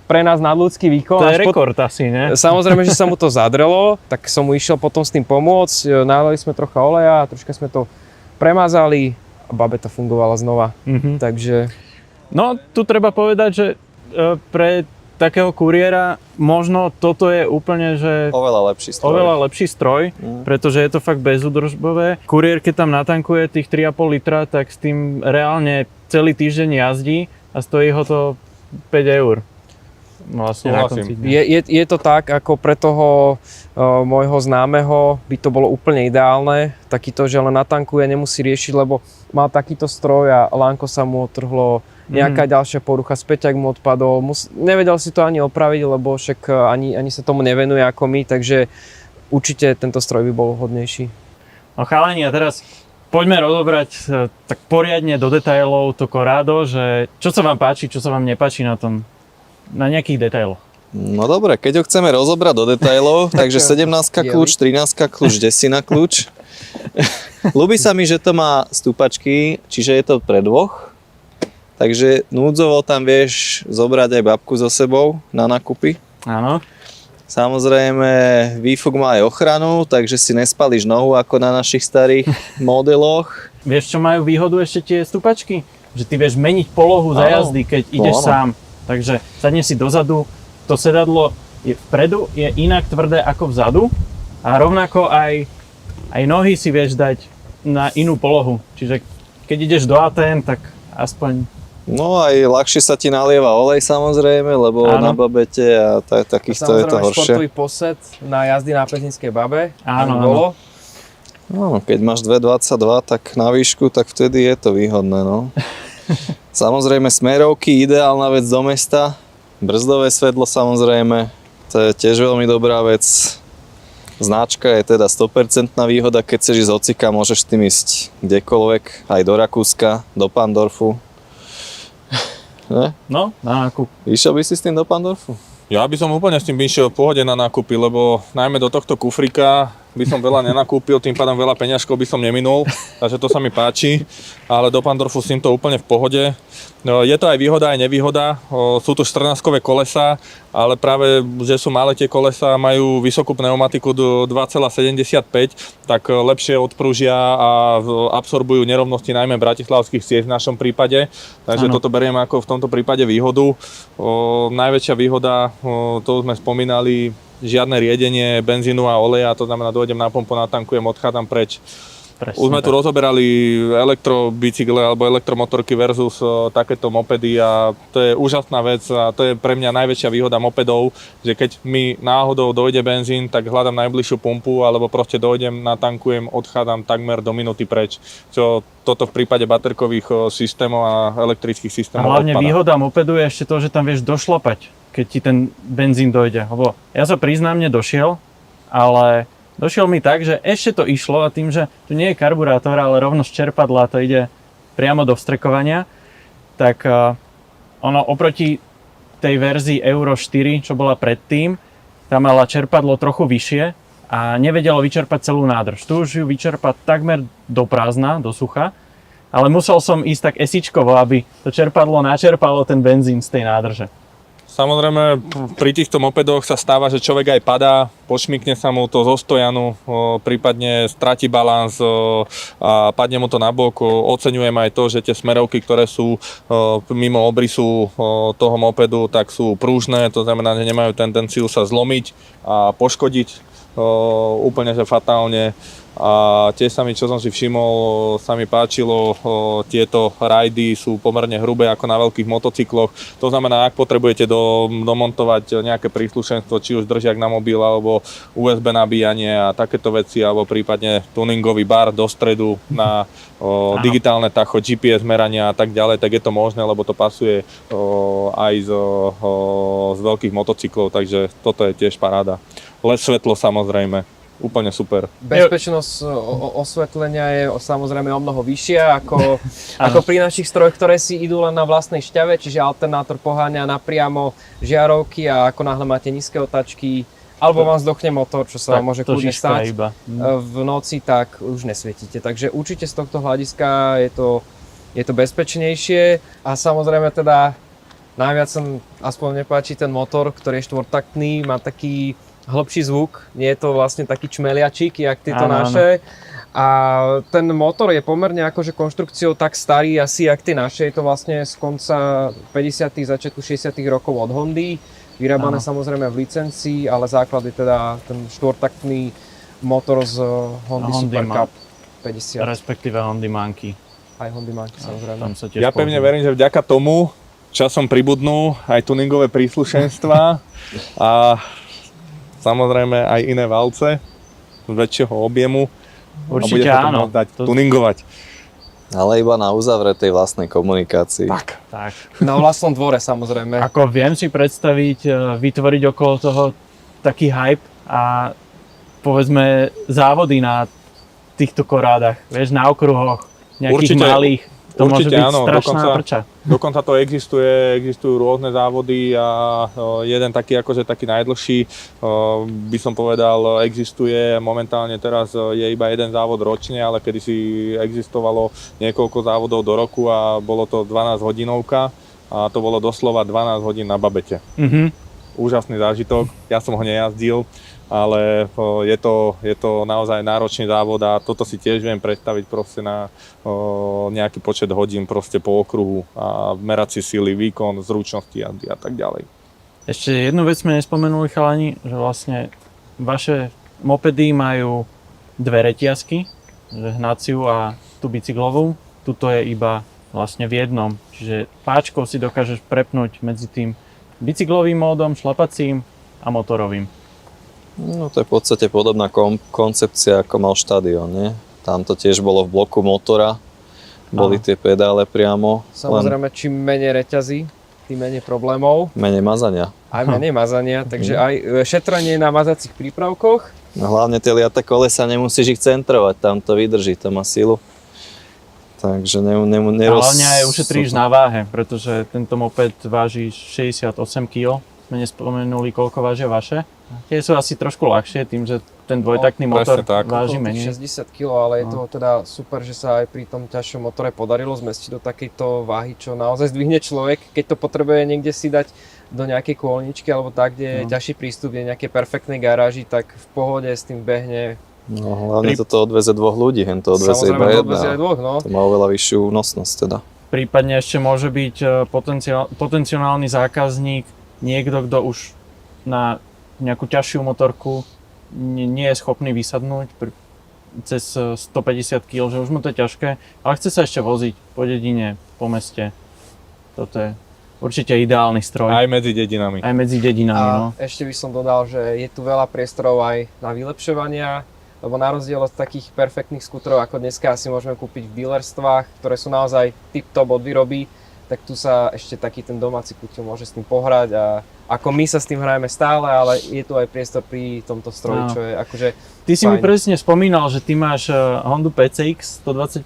pre nás nadľudský výkon. To je rekord asi, ne? Samozrejme, že sa mu to zadrelo, tak som mu išiel potom s tým pomôcť, nalili sme trocha oleja, troška sme to premazali a babeta fungovala znova. Takže... No, tu treba povedať, že pre takého kuriéra možno toto je úplne, že Oveľa lepší stroj. oveľa lepší stroj, pretože je to fakt bezúdržbové. Kuriér, keď tam natankuje tých 3,5 litra, tak s tým reálne celý týždeň jazdí a stojí ho to 5 eur. Vlastne na konci dňa. Je to tak, ako pre toho môjho známeho by to bolo úplne ideálne. Takýto, že len natankuje, nemusí riešiť, lebo mal takýto stroj a lánko sa mu otrhlo, nejaká ďalšia porucha, späťak mu odpadol. Nevedel si to ani opraviť, lebo však ani sa tomu nevenuje ako my, takže určite tento stroj by bol vhodnejší. No chalani, a teraz poďme rozobrať tak poriadne do detailov to Corrado, že čo sa vám páči, čo sa vám nepáči na tom. Na nejakých detailoch. No dobre, keď ho chceme rozobrať do detailov, takže 17 kľúč, 13 kľúč, 10 kľúč. Ľúbi sa mi, že to má stúpačky, čiže je to pre dvoch. Takže núdzovo tam vieš zobrať aj babku so sebou na nákupy. Áno. Samozrejme, výfuk má aj ochranu, takže si nespalíš nohu ako na našich starých modeloch. Vieš, čo majú výhodu ešte tie stúpačky? Že ty vieš meniť polohu za jazdy, keď ideš sám. Takže sadneš si dozadu, to sedadlo vpredu je inak tvrdé ako vzadu a rovnako aj nohy si vieš dať na inú polohu. Čiže keď ideš do Atén, tak aspoň... No aj ľahšie sa ti nalieva olej samozrejme, lebo Áno. na babete a takýchto je to Samozrejme horšie. športový posed na jazdy na pezinskej babe. Áno, aby bolo. No, keď máš 2,22 tak na výšku, tak vtedy je to výhodné, no. Samozrejme smerovky, ideálna vec do mesta. Brzdové svetlo samozrejme, to je tiež veľmi dobrá vec. Značka je teda 100% výhoda, keď chceš ísť z Ocika, môžeš s tým ísť kdekoľvek, aj do Rakúska, do Pandorfu. Ne? No, na nákup. Išiel by si s tým do Pandorfu? Ja by som úplne s tým išiel v pohode na nákupy, lebo najmä do tohto kufrika by som veľa nenakúpil, tým pádom veľa peňažkov by som neminul, takže to sa mi páči, ale do Pandorfu s týmto úplne v pohode. No, je to aj výhoda, aj nevýhoda, sú tu 14-kové kolesá, ale práve, že sú malé tie kolesá, majú vysokú pneumatiku do 2,75, tak lepšie odprúžia a absorbujú nerovnosti najmä bratislavských ciest v našom prípade, takže toto beriem ako v tomto prípade výhodu. Najväčšia výhoda, to sme spomínali, žiadne riedenie benzínu a oleja, to znamená, dojdem na pumpu, natankujem, odchádzam preč. Presne Už sme tu tak. rozoberali elektrobicykle alebo elektromotorky versus takéto mopedy a to je úžasná vec a to je pre mňa najväčšia výhoda mopedov, že keď mi náhodou dojde benzín, tak hľadám najbližšiu pumpu alebo proste dojdem, natankujem, odchádzam takmer do minúty preč. Čo toto v prípade baterkových systémov a elektrických A systémov hlavne odpadá. výhoda mopedu je ešte to, že tam vieš došlapať, keď ti ten benzín dojde. Lebo ja sa priznám, nedošiel, ale došiel mi tak, že ešte to išlo a tým, že tu nie je karburátor, ale rovno z čerpadla to ide priamo do vstrekovania, tak ono oproti tej verzii Euro 4, čo bola predtým, tam mala čerpadlo trochu vyššie a nevedelo vyčerpať celú nádrž. Tu už ju vyčerpať takmer do prázdna, do sucha, ale musel som ísť tak esičkovo, aby to čerpadlo načerpalo ten benzín z tej nádrže. Samozrejme, pri týchto mopedoch sa stáva, že človek aj padá, pošmykne sa mu to zo stojanu, prípadne stratí balans a padne mu to na bok. Oceňujem aj to, že tie smerovky, ktoré sú mimo obrysu toho mopedu, tak sú prúžne, to znamená, že nemajú tendenciu sa zlomiť a poškodiť úplne že fatálne. A tiež sa mi, čo som si všimol, sa mi páčilo, tieto rajdy sú pomerne hrubé ako na veľkých motocykloch. To znamená, ak potrebujete domontovať nejaké príslušenstvo, či už držiak na mobil, alebo USB nabíjanie a takéto veci, alebo prípadne tuningový bar do stredu na digitálne tacho, GPS merania a tak ďalej, tak je to možné, lebo to pasuje aj z veľkých motocyklov, takže toto je tiež paráda. LED svetlo samozrejme. Úplne super. Bezpečnosť osvetlenia je samozrejme o mnoho vyššia ako pri našich strojoch, ktoré si idú len na vlastnej šťave, čiže alternátor poháňa napriamo žiarovky a ako náhle máte nízke otačky, alebo vám zdochne motor, čo sa vám môže kľudne stať iba. v noci, tak už nesvietite. Takže určite z tohto hľadiska je to bezpečnejšie a samozrejme teda najviac sa aspoň nepáči ten motor, ktorý je štvortaktný, má taký hlbší zvuk, nie je to vlastne taký čmeliačík, jak tieto naše. A ten motor je pomerne akože konštrukciou tak starý asi jak tie naše, je to vlastne z konca 50. začiatku 60. rokov od Hondy, vyrábané samozrejme v licencii, ale základ je teda ten štvortaktný motor z Hondy Super Cup 50. Respektíve Hondy Monkey. Aj Hondy Monkey samozrejme. Tam sa tiež Ja pevne používa. verím, že vďaka tomu časom pribudnú aj tuningové príslušenstva a samozrejme aj iné valce z väčšieho objemu. Určite a bude sa to áno. môcť dať tuningovať. Ale iba na uzavretej vlastnej komunikácii. Tak. Na vlastnom dvore samozrejme. Ako viem si predstaviť, vytvoriť okolo toho taký hype a povedzme závody na týchto korádach, vieš, na okruhoch, nejakých Určite, malých. To môže určite byť áno, strašná prča. Dokonca to existujú rôzne závody a jeden taký akože taký najdlhší, by som povedal, existuje momentálne teraz je iba jeden závod ročne, ale kedysi existovalo niekoľko závodov do roku a bolo to 12 hodinovka a to bolo doslova 12 hodín na babete. Úžasný zážitok, ja som ho nejazdil, ale je to naozaj náročný závod a toto si tiež viem predstaviť proste na nejaký počet hodín proste po okruhu a merať si sily, výkon, zručnosti a tak ďalej. Ešte jednu vec sme nespomenuli, chalani, že vlastne vaše mopedy majú dve reťazky, že hnaciu a tú bicyklovú. Tuto je iba vlastne v jednom, čiže páčkou si dokážeš prepnúť medzi tým bicyklovým módom, šlapacím a motorovým. No to je v podstate podobná koncepcia, ako mal štadión, nie? Tam to tiež bolo v bloku motora, boli tie pedále priamo. Samozrejme, čím menej reťazí, tým menej problémov. Menej mazania. Aj menej mazania, takže aj šetrenie na mazacích prípravkoch. No hlavne tie liate kolesa, nemusíš ich centrovať, tam to vydrží, to má silu. Takže Hlavne aj ušetríš na váhe, pretože tento moped váži 68 kg. Sme nespomenuli, koľko vážia vaše. Tie sú asi trošku ľahšie tým, že ten dvojtaktný motor tak. váži Okolo menej. 60 kg, ale je to teda super, že sa aj pri tom ťažšom motore podarilo zmestiť do takejto váhy, čo naozaj zdvihne človek, keď to potrebuje niekde si dať do nejakej kôlničky alebo tak, kde je ťažší prístup, je nejaké perfektnej garáži, tak v pohode s tým behne. No hlavne toto odveze dvoch ľudí, hen to odveze iba Samozrejme, odvezie aj jedna. dvoch, no. To má oveľa vyššiu nosnosť teda. Prípadne ešte môže byť potenciálny zákazník, niekto, kto už na nejakú ťažšiu motorku nie je schopný vysadnúť cez 150 kg, že už mu to je ťažké, ale chce sa ešte voziť po dedine, po meste. Toto je určite ideálny stroj. Aj medzi dedinami. Aj medzi dedinami, A no. ešte by som dodal, že je tu veľa priestorov aj na vylepšovania, lebo na rozdiel od takých perfektných skútrov, ako dneska si môžeme kúpiť v dealerstvách, ktoré sú naozaj tip-top od výroby, tak tu sa ešte taký ten domáci kutil môže s tým pohrať a ako my sa s tým hrajeme stále, ale je tu aj priestor pri tomto stroji, čo je akože Ty si mi fajn. presne spomínal, že ty máš Hondu PCX 125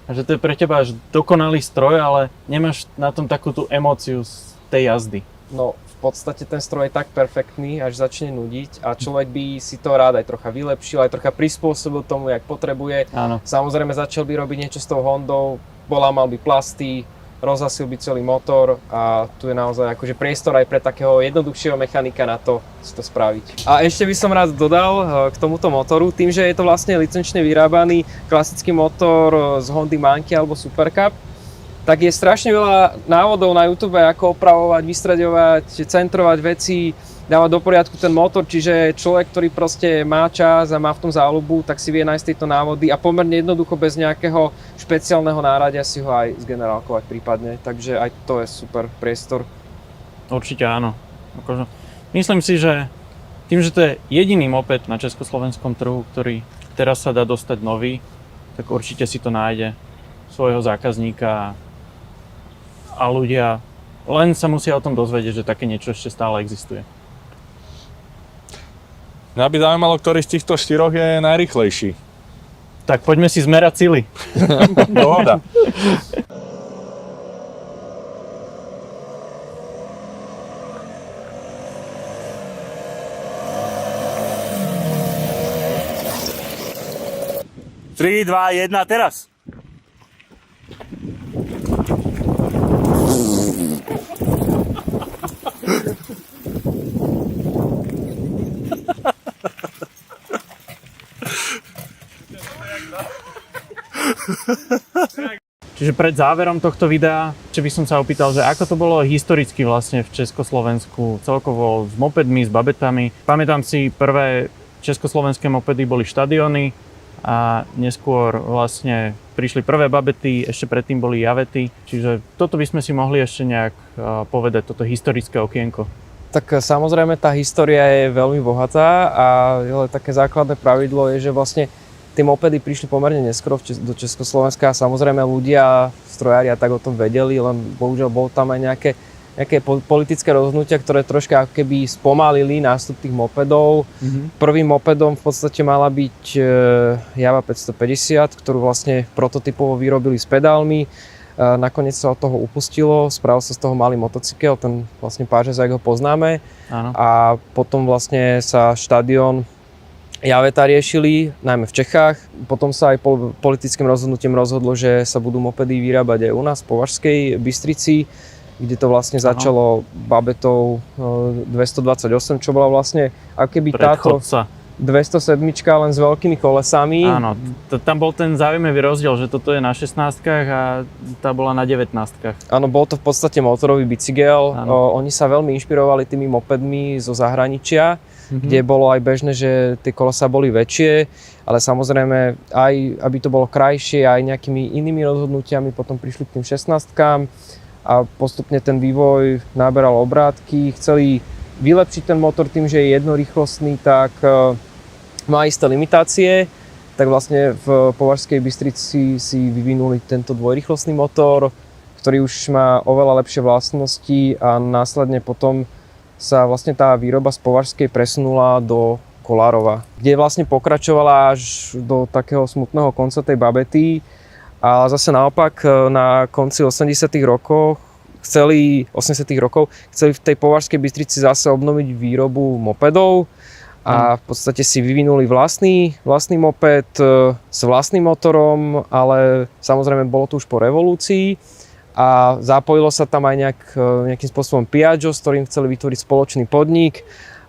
a že to je pre teba až dokonalý stroj, ale nemáš na tom takú tú emóciu z tej jazdy. No v podstate ten stroj je tak perfektný, až začne nudiť a človek by si to rád aj trocha vylepšil, aj trocha prispôsobil tomu, jak potrebuje. Áno. Samozrejme začal by robiť niečo s tou Hondou, polámal by plasty, rozhasil by celý motor a tu je naozaj akože priestor aj pre takého jednoduchšieho mechanika na to si to spraviť. A ešte by som rád dodal k tomuto motoru, tým, že je to vlastne licenčne vyrábaný klasický motor z Hondy Monkey alebo Super Cup, tak je strašne veľa návodov na YouTube, ako opravovať, vystreďovať, centrovať veci, dávať do poriadku ten motor, čiže človek, ktorý proste má čas a má v tom záľubu, tak si vie nájsť tieto návody a pomerne jednoducho bez nejakého špeciálneho náradia si ho aj zgenerálkovať prípadne, takže aj to je super priestor. Určite áno. Akože, myslím si, že tým, že to je jediný moped na československom trhu, ktorý teraz sa dá dostať nový, tak určite si to nájde svojho zákazníka a ľudia len sa musia o tom dozvedieť, že také niečo ešte stále existuje. Mňa by zaujímalo, ktorý z týchto štyroch je najrýchlejší. Tak poďme si zmerať sily. Dohoda. Tri, dva, jedna, teraz. Čiže pred záverom tohto videa, či by som sa opýtal, že ako to bolo historicky vlastne v Československu, celkovo s mopedmi, s babetami. Pamätám si, prvé československé mopedy boli štadióny a neskôr vlastne prišli prvé babety, ešte predtým boli javety. Čiže toto by sme si mohli ešte nejak povedať, toto historické okienko. Tak samozrejme tá história je veľmi bohatá a také základné pravidlo je, že vlastne tie mopedy prišli pomerne neskoro do Československa a samozrejme ľudia, strojári a tak o tom vedeli, len bohužiaľ bol tam aj nejaké politické rozhodnutia, ktoré troška ako keby spomalili nástup tých mopedov. Prvým mopedom v podstate mala byť Java 550, ktorú vlastne prototypovo vyrobili s pedálmi. Nakoniec sa od toho upustilo, spravil sa z toho malý motocykel, ten vlastne Pážez, ako ho poznáme. Áno. A potom vlastne sa štadión Javeta riešili, najmä v Čechách. Potom sa aj politickým rozhodnutím rozhodlo, že sa budú mopedy vyrábať aj u nás v Považskej Bystrici, kde to vlastne začalo babetou 228, čo bola vlastne ako keby táto... Predchodca. 207 len s veľkými kolesami. Áno, tam bol ten zaujímavý rozdiel, že toto je na 16-kách a tá bola na 19-kách. Áno, bol to v podstate motorový bicykel. Áno. Oni sa veľmi inšpirovali tými mopedmi zo zahraničia, kde bolo aj bežné, že tie kolesa boli väčšie, ale samozrejme aj aby to bolo krajšie, aj nejakými inými rozhodnutiami potom prišli k tým 16-kám a postupne ten vývoj naberal obrátky. Chceli vylepšiť ten motor tým, že je jednorýchlostný, tak má isté limitácie. Tak vlastne v Považskej Bystrici si vyvinuli tento dvojrýchlostný motor, ktorý už má oveľa lepšie vlastnosti a následne potom sa vlastne tá výroba z Považskej presunula do Kolárova, kde vlastne pokračovala až do takého smutného konca tej babety. A zase naopak na konci 80. rokov chceli v tej Považskej Bystrici zase obnoviť výrobu mopedov a v podstate si vyvinuli vlastný moped s vlastným motorom, ale samozrejme bolo to už po revolúcii a zapojilo sa tam aj nejakým spôsobom Piaggio, s ktorým chceli vytvoriť spoločný podnik,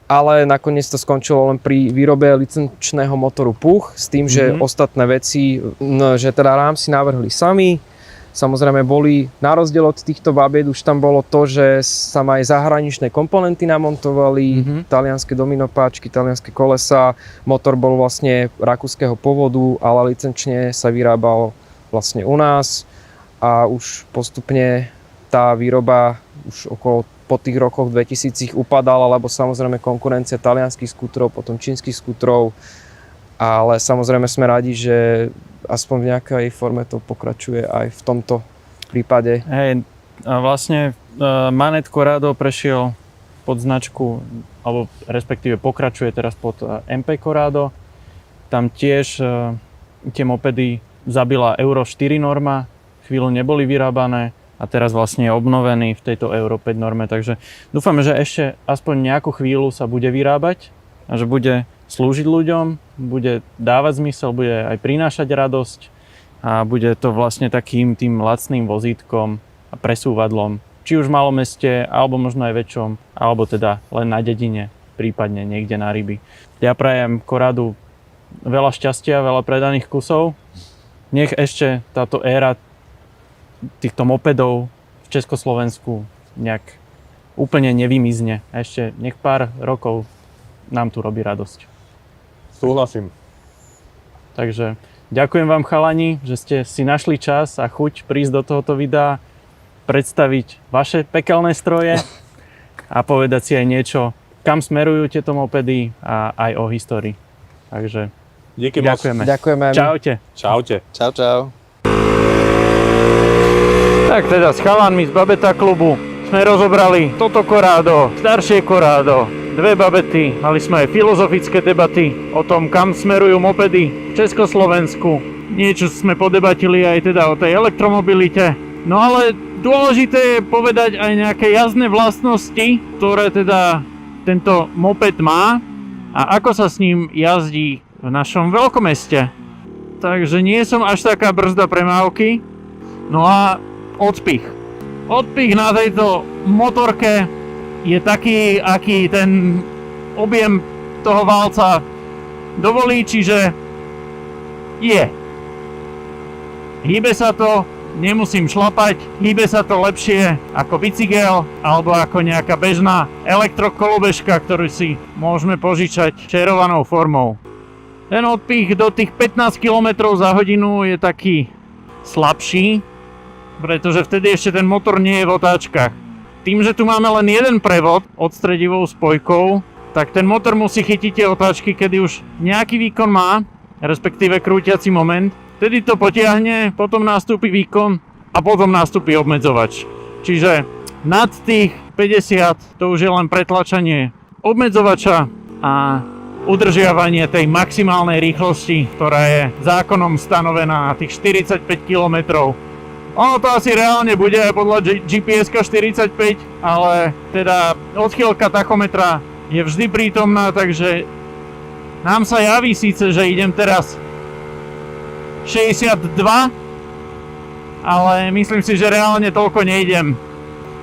ale nakoniec to skončilo len pri výrobe licenčného motoru Puch s tým, že ostatné veci, že teda rám si navrhli sami. Samozrejme boli, na rozdiel od týchto babiet, už tam bolo to, že sa aj zahraničné komponenty namontovali, talianske dominopáčky, talianske kolesa, motor bol vlastne rakúskeho pôvodu, ale licenčne sa vyrábal vlastne u nás a už postupne tá výroba už okolo po tých rokoch 2000 upadala, lebo samozrejme konkurencia talianskych skútrov, potom čínskych skútrov, ale samozrejme sme radi, že aspoň v nejakej forme to pokračuje aj v tomto prípade. Hej, a vlastne Manet Corrado prešiel pod značku, alebo respektíve pokračuje teraz pod MP Corrado. Tam tiež tie mopedy zabila Euro 4 norma, chvíľu neboli vyrábané a teraz vlastne je obnovený v tejto Euro 5 norme, takže dúfame, že ešte aspoň nejakú chvíľu sa bude vyrábať a že bude slúžiť ľuďom, bude dávať zmysel, bude aj prinášať radosť a bude to vlastne takým tým lacným vozítkom a presúvadlom, či už v malom meste, alebo možno aj väčšom, alebo teda len na dedine, prípadne niekde na ryby. Ja prajem Corradu veľa šťastia, veľa predaných kusov. Nech ešte táto éra týchto mopedov v Československu nejak úplne nevymizne. A ešte nech pár rokov nám tu robí radosť. Súhlasím. Takže ďakujem vám chalani, že ste si našli čas a chuť prísť do tohoto videa, predstaviť vaše pekelné stroje a povedať si aj niečo, kam smerujú tieto mopedy a aj o histórii. Takže Díky moc. ďakujeme. Ďakujeme. Čaute. Čaute. Čau, čau. Tak teda s chalanmi z Babeta klubu sme rozobrali toto Corrado, staršie Corrado, dve babety, mali sme aj filozofické debaty o tom, kam smerujú mopedy v Československu. Niečo sme podebatili aj teda o tej elektromobilite. No ale dôležité je povedať aj nejaké jazdné vlastnosti, ktoré teda tento moped má a ako sa s ním jazdí v našom veľkomeste. Takže nie som až taká brzda premávky. No a odpich. Odpich na tejto motorke je taký, aký ten objem toho válca dovolí, čiže je. Hýbe sa to, nemusím šlapať, hýbe sa to lepšie ako bicykel alebo ako nejaká bežná elektrokolobežka, ktorú si môžeme požičať čerovanou formou. Ten odpich do tých 15 km za hodinu je taký slabší, pretože vtedy ešte ten motor nie je v otáčkach. Tým, že tu máme len jeden prevod odstredivou spojkou, tak ten motor musí chytiť tie otáčky, kedy už nejaký výkon má, respektíve krútiaci moment. Vtedy to potiahne, potom nastúpi výkon a potom nastúpi obmedzovač. Čiže nad tých 50 to už je len pretlačanie obmedzovača a udržiavanie tej maximálnej rýchlosti, ktorá je zákonom stanovená na tých 45 km. Ono to asi reálne bude aj podľa GPS-ka 45, ale teda odchýlka tachometra je vždy prítomná, takže nám sa javí síce, že idem teraz 62, ale myslím si, že reálne toľko nejdem.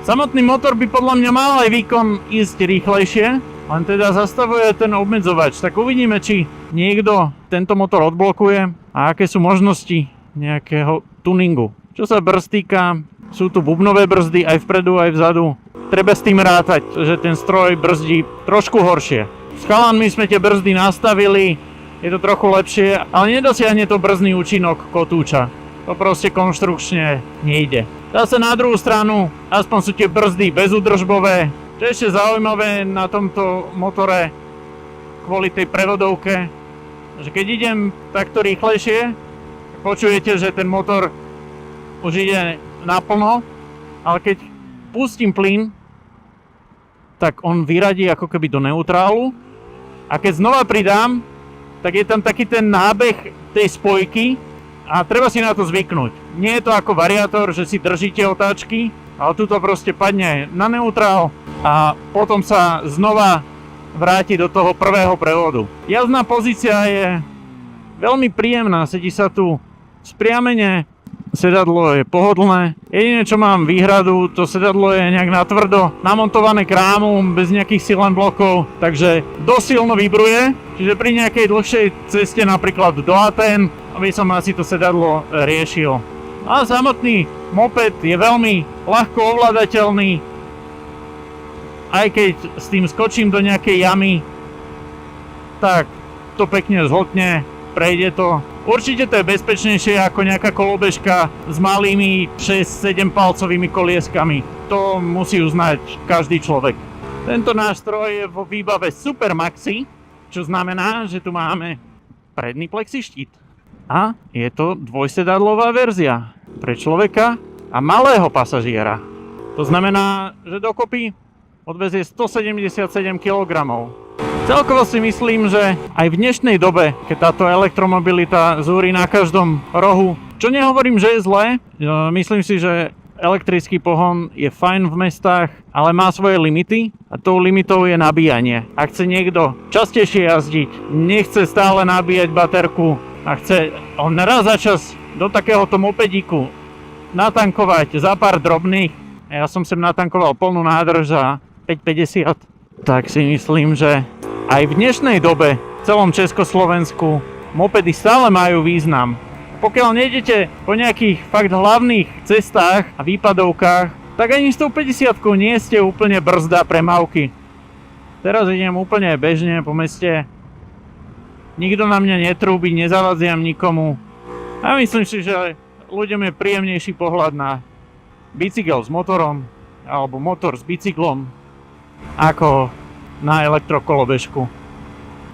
Samotný motor by podľa mňa mal aj výkon ísť rýchlejšie, len teda zastavuje ten obmedzovač. Tak uvidíme, či niekto tento motor odblokuje a aké sú možnosti nejakého tuningu. Čo sa brzd týka, sú tu bubnové brzdy aj vpredu, aj vzadu. Treba s tým rátať, že ten stroj brzdí trošku horšie. S chalanmi sme tie brzdy nastavili, je to trochu lepšie, ale nedosiahne to brzdný účinok kotúča. To proste konštrukčne nejde. Zase na druhú stranu, aspoň sú tie brzdy bezúdržbové. Čo je ešte zaujímavé na tomto motore kvôli tej prevodovke, že keď idem takto rýchlejšie, počujete, že ten motor už ide naplno, ale keď pustím plyn, tak on vyradí ako keby do neutrálu a keď znova pridám, tak je tam taký ten nábeh tej spojky a treba si na to zvyknúť. Nie je to ako variátor, že si držíte otáčky, ale tu to proste padne na neutrál a potom sa znova vráti do toho prvého prevodu. Jazdná pozícia je veľmi príjemná, sedí sa tu spriamene, sedadlo je pohodlné. Jediné, čo mám výhradu, to sedadlo je nejak natvrdo namontované krámom, bez nejakých silen blokov, takže dosť silno vibruje, čiže pri nejakej dlhšej ceste, napríklad do Aten, aby som asi to sedadlo riešil. A samotný moped je veľmi ľahko ovládateľný, aj keď s tým skočím do nejakej jamy, tak to pekne zhltne, prejde to. Určite to je bezpečnejšie ako nejaká kolobežka s malými 6-7 palcovými kolieskami. To musí uznať každý človek. Tento náš stroj je vo výbave Super Maxi, čo znamená, že tu máme predný plexištít. A je to dvojsedadlová verzia pre človeka a malého pasažiera. To znamená, že dokopy odvezie 177 kg. Celkovo si myslím, že aj v dnešnej dobe, keď táto elektromobilita zúri na každom rohu, čo nehovorím, že je zlé, myslím si, že elektrický pohon je fajn v mestách, ale má svoje limity a tou limitou je nabíjanie. Ak chce niekto častejšie jazdiť, nechce stále nabíjať baterku a chce on raz za čas do takéhoto mopedíku natankovať za pár drobných, ja som sem natankoval plnú nádrž za 5,50, tak si myslím, že aj v dnešnej dobe v celom Československu mopedy stále majú význam. Pokiaľ nejdete po nejakých fakt hlavných cestách a výpadovkách, tak ani s tou 50-kou nie ste úplne brzda pre mavky. Teraz idem úplne bežne po meste, nikto na mňa netrúbi, nezavadziam nikomu. A myslím si, že ľuďom je príjemnejší pohľad na bicykel s motorom alebo motor s bicyklom ako na elektrokolobežku.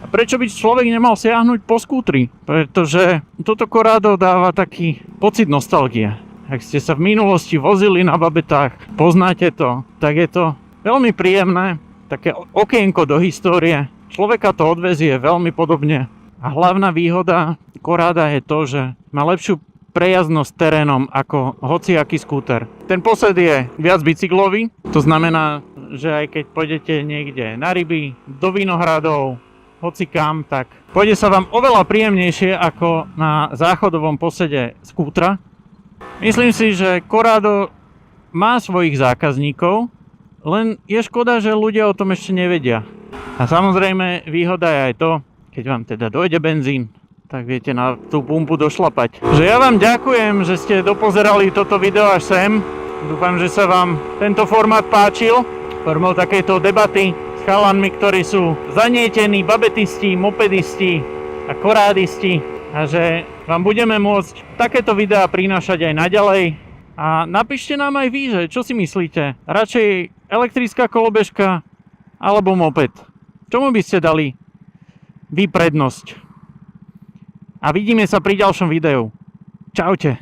A prečo by človek nemal siahnuť po skútri? Pretože toto Corrado dáva taký pocit nostalgie. Ak ste sa v minulosti vozili na babetách, poznáte to, tak je to veľmi príjemné, také okienko do histórie. Človeka to odvezie veľmi podobne. A hlavná výhoda Corrada je to, že má lepšiu prejazdnosť terénom ako hociaký skúter. Ten posed je viac bicyklový, to znamená, že aj keď pôjdete niekde na ryby, do Vinohradov, hoci kam, tak pôjde sa vám oveľa príjemnejšie ako na záchodovom posede skútra. Myslím si, že Corrado má svojich zákazníkov, len je škoda, že ľudia o tom ešte nevedia. A samozrejme výhoda je aj to, keď vám teda dojde benzín, tak viete na tú pumpu došlapať. Že ja vám ďakujem, že ste dopozerali toto video až sem. Dúfam, že sa vám tento formát páčil. Formou takéto debaty s chalanmi, ktorí sú zanietení babetisti, mopedisti a korádisti a že vám budeme môcť takéto videá prinášať aj naďalej. A napíšte nám aj vy, že čo si myslíte? Radšej elektrická kolobežka alebo moped? Čomu by ste dali vy prednosť? A vidíme sa pri ďalšom videu. Čaute.